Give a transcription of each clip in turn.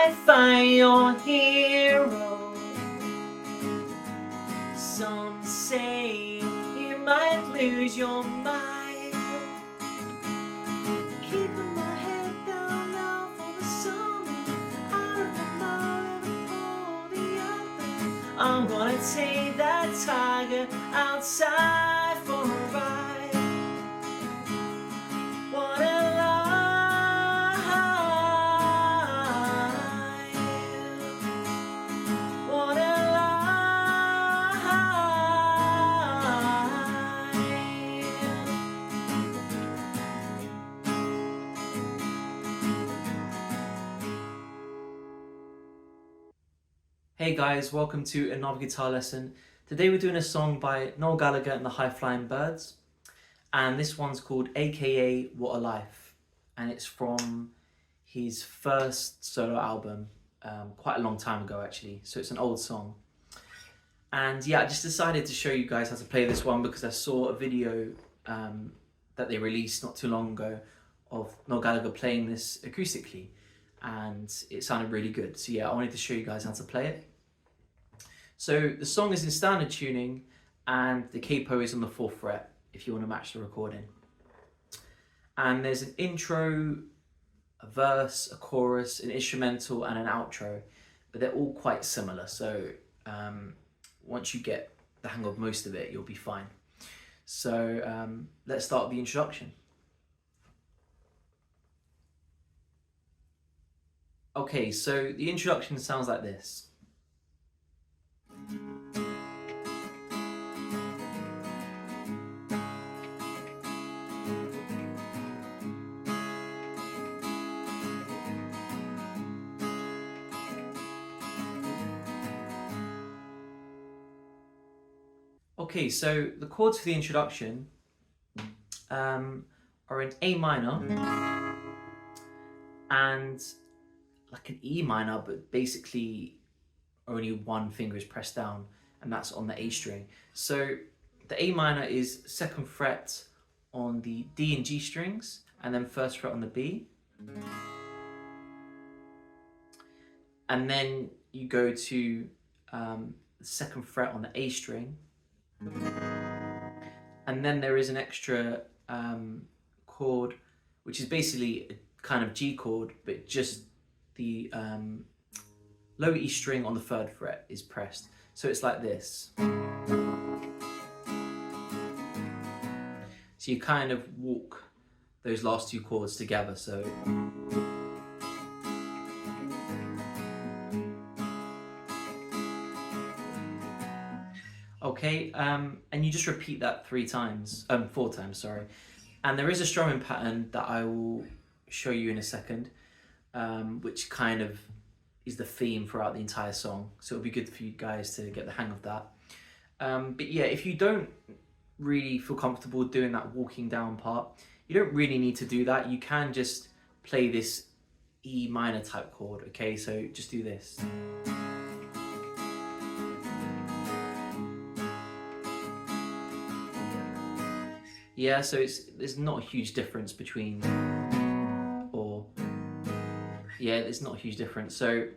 might find your hero. Some say you might lose your mind. Keeping my head down now for the summer, out of my mind for the other. I'm gonna take that tiger outside for a ride. What a lie, what a lie. Hey guys, welcome to another guitar lesson. Today we're doing a song by Noel Gallagher and the High Flying Birds. And this one's called AKA What a Life, and it's from his first solo album, quite a long time ago actually, so it's an old song. And yeah, I just decided to show you guys how to play this one because I saw a video that they released not too long ago of Noel Gallagher playing this acoustically, and it sounded really good. So yeah, I wanted to show you guys how to play it. So the song is in standard tuning and the capo is on the 4th fret, if you want to match the recording. And there's an intro, a verse, a chorus, an instrumental and an outro, but they're all quite similar. So once you get the hang of most of it, you'll be fine. So let's start with the introduction. Okay, so the introduction sounds like this. Okay, so the chords for the introduction are in A minor and like an E minor, but basically only one finger is pressed down, and that's on the A string. So the A minor is 2nd fret on the D and G strings, and then 1st fret on the B. And then you go to the 2nd fret on the A string. And then there is an extra chord, which is basically a kind of G chord, but just the low E string on the 3rd fret is pressed. So it's like this. So you kind of walk those last two chords together. So okay, and you just repeat that 4 times, sorry. And there is a strumming pattern that I will show you in a second, which kind of is the theme throughout the entire song. So it'll be good for you guys to get the hang of that. But yeah, if you don't really feel comfortable doing that walking down part, you don't really need to do that. You can just play this E minor type chord, okay? So just do this. Yeah, so there's not a huge difference between, there's not a huge difference. So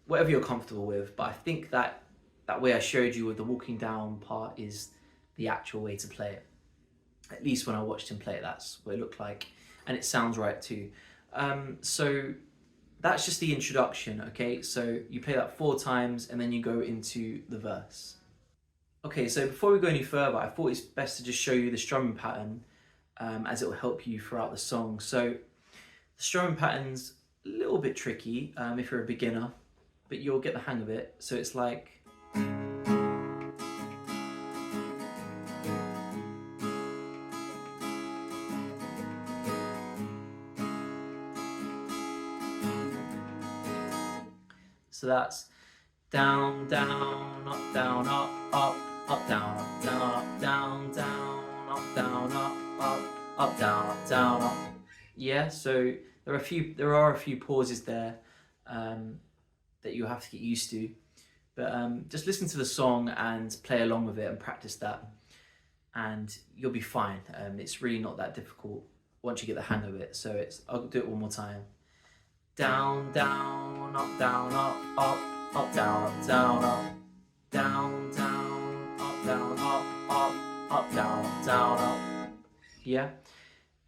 whatever you're comfortable with, but I think that way I showed you with the walking down part is the actual way to play it. At least when I watched him play it, that's what it looked like. And it sounds right too. So that's just the introduction, okay? So you play that 4 times and then you go into the verse. Okay, so before we go any further, I thought it's best to just show you the strumming pattern as it will help you throughout the song. So the strumming pattern's a little bit tricky if you're a beginner, but you'll get the hang of it. So it's like... So that's down, down, up, down, up, up, up, down, up, down, up, down, down, up, down, up, down, up. Yeah, so there are a few pauses there that you have to get used to. But just listen to the song and play along with it and practice that, and you'll be fine. It's really not that difficult once you get the hang of it. So I'll do it one more time. down, down, up, down, up, up, up, down, up, down, up, down, down, up, down, up, up, up, down, up, down, up. Yeah.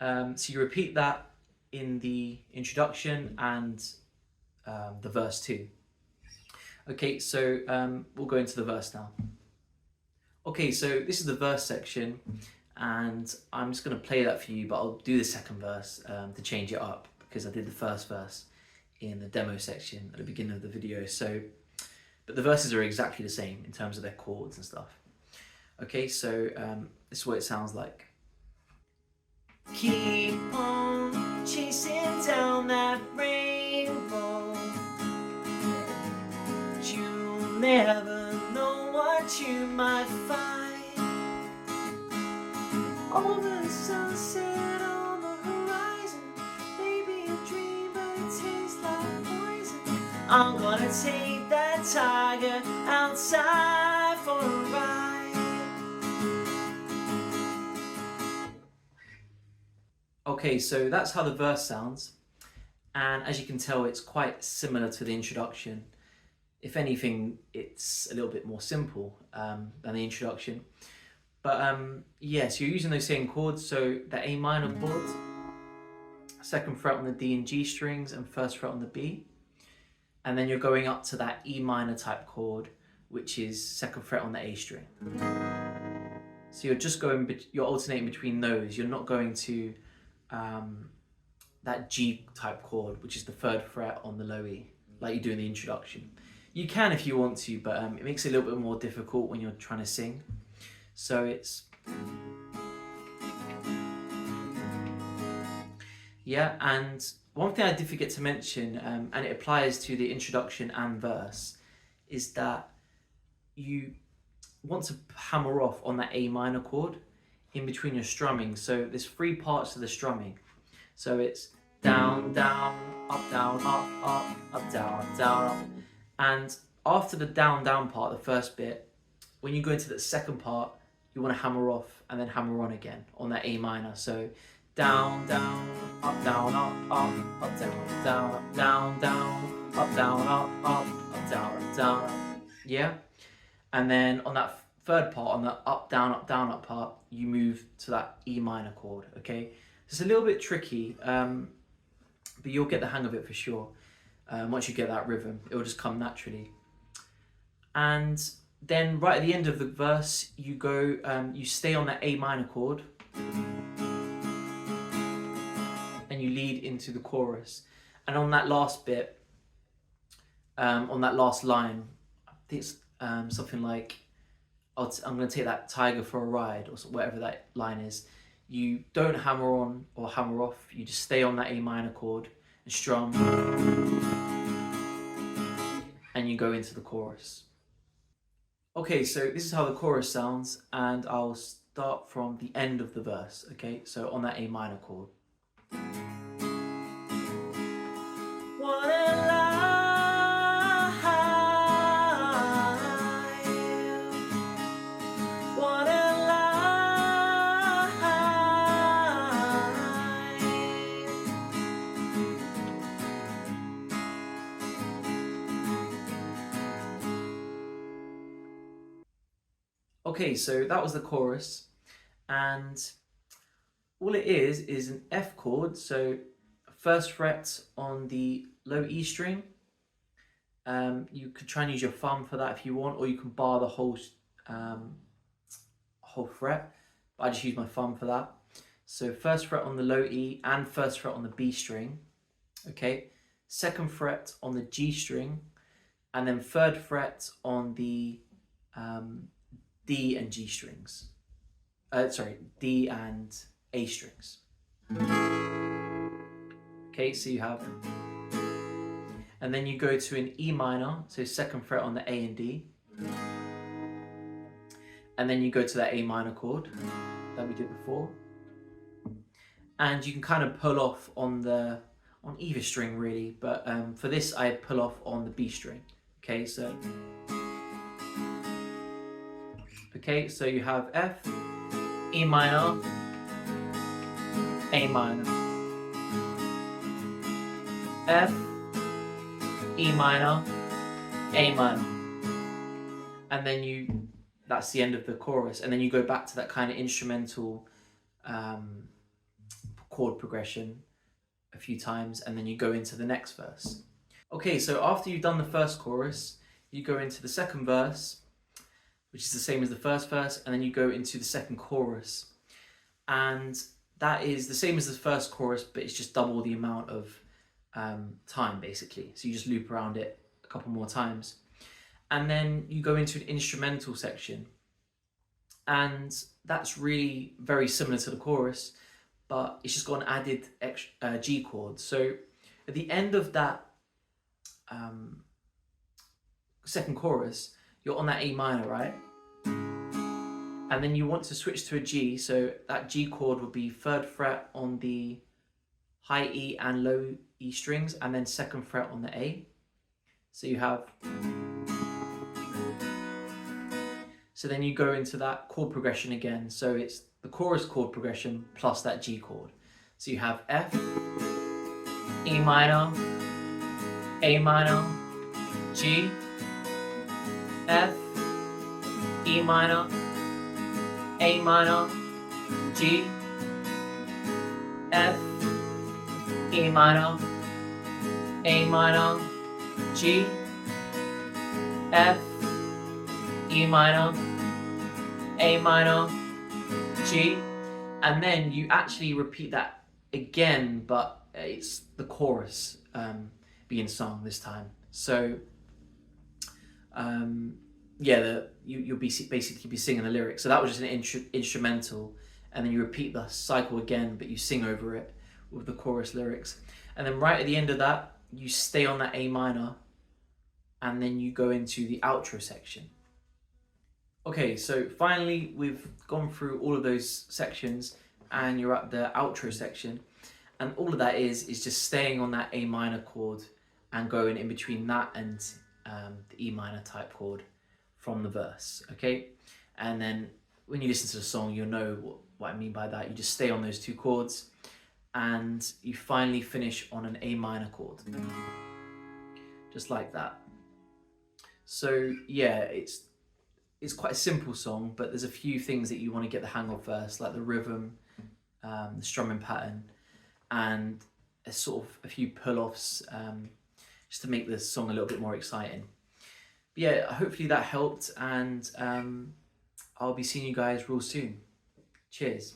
So you repeat that in the introduction and the verse too. Okay, so we'll go into the verse now. Okay, so this is the verse section, and I'm just going to play that for you, but I'll do the second verse to change it up, because I did the first verse in the demo section at the beginning of the video. So, but the verses are exactly the same in terms of their chords and stuff. Okay, so this is what it sounds like. Keep on chasing down that rainbow. You'll never know what you might find. Over the sunset on the horizon, maybe a dream, but it tastes like poison. I'm gonna take that tiger outside for a ride. Okay, so that's how the verse sounds, and as you can tell, it's quite similar to the introduction. If anything, it's a little bit more simple than the introduction. But yes, you're using those same chords, so the A minor chord, second fret on the D and G strings, and first fret on the B. And then you're going up to that E minor type chord, which is second fret on the A string. So you're alternating between those. You're not going to that G type chord, which is the third fret on the low E, like you do in the introduction. You can if you want to, but it makes it a little bit more difficult when you're trying to sing. So it's... Yeah, and one thing I did forget to mention, and it applies to the introduction and verse, is that you want to hammer off on that A minor chord in between your strumming. So there's 3 parts to the strumming. So it's down, down, up, down, up, down, up. And after the down, down part, the first bit, when you go into the second part, you want to hammer off and then hammer on again on that A minor. So down, down, up, down, up, down, down, up, down, down, up, down, up, down, down. Yeah? And then on that third part, on the up, down, up part, you move to that E minor chord, okay? It's a little bit tricky, but you'll get the hang of it for sure. Once you get that rhythm, it will just come naturally. And then right at the end of the verse, you go, you stay on that A minor chord, and you lead into the chorus. And on that last bit, on that last line, I think it's something like, I'm going to take that tiger for a ride, or whatever that line is. You don't hammer on or hammer off, you just stay on that A minor chord and strum, and you go into the chorus. Okay, so this is how the chorus sounds, and I'll start from the end of the verse, okay? So on that A minor chord. What a life, what a life. Okay, so that was the chorus, and all it is an F chord, so first fret on the low E string. You could try and use your thumb for that if you want, or you can bar the whole fret, but I just use my thumb for that. So first fret on the low E and first fret on the B string, okay? Second fret on the G string, and then third fret on the D and G strings. D and A strings. Okay, so you have, and then you go to an E minor, so second fret on the A and D, and then you go to that A minor chord that we did before, and you can kind of pull off on either string really, but for this I pull off on the B string. Okay, so you have F, E minor, A minor, F, E minor, A minor. And then that's the end of the chorus. And then you go back to that kind of instrumental chord progression a few times, and then you go into the next verse. Okay, so after you've done the first chorus, you go into the second verse, which is the same as the first verse, and then you go into the second chorus. And that is the same as the first chorus, but it's just double the amount of time, basically. So you just loop around it a couple more times. And then you go into an instrumental section. And that's really very similar to the chorus, but it's just got an added extra, G chord. So at the end of that second chorus, you're on that A minor, right? And then you want to switch to a G, so that G chord would be 3rd fret on the high E and low E strings, and then 2nd fret on the A. So you have... So then you go into that chord progression again, so it's the chorus chord progression plus that G chord. So you have F, E minor, A minor, G, F, E minor, A minor, G, F, E minor, A minor, G, F, E minor, A minor, G, and then you actually repeat that again, but it's the chorus being sung this time. So yeah, you'll be basically be singing the lyrics. So that was just an instrumental, and then you repeat the cycle again, but you sing over it with the chorus lyrics. And then right at the end of that, you stay on that A minor, and then you go into the outro section. Okay, so finally we've gone through all of those sections, and you're at the outro section, and all of that is just staying on that A minor chord and going in between that and the E minor type chord from the verse, okay? And then when you listen to the song, you'll know what I mean by that. You just stay on those two chords, and you finally finish on an A minor chord, just like that. So yeah, it's quite a simple song, but there's a few things that you want to get the hang of first, like the rhythm, the strumming pattern, and a few pull-offs, just to make the song a little bit more exciting. But yeah, hopefully that helped, and I'll be seeing you guys real soon. Cheers.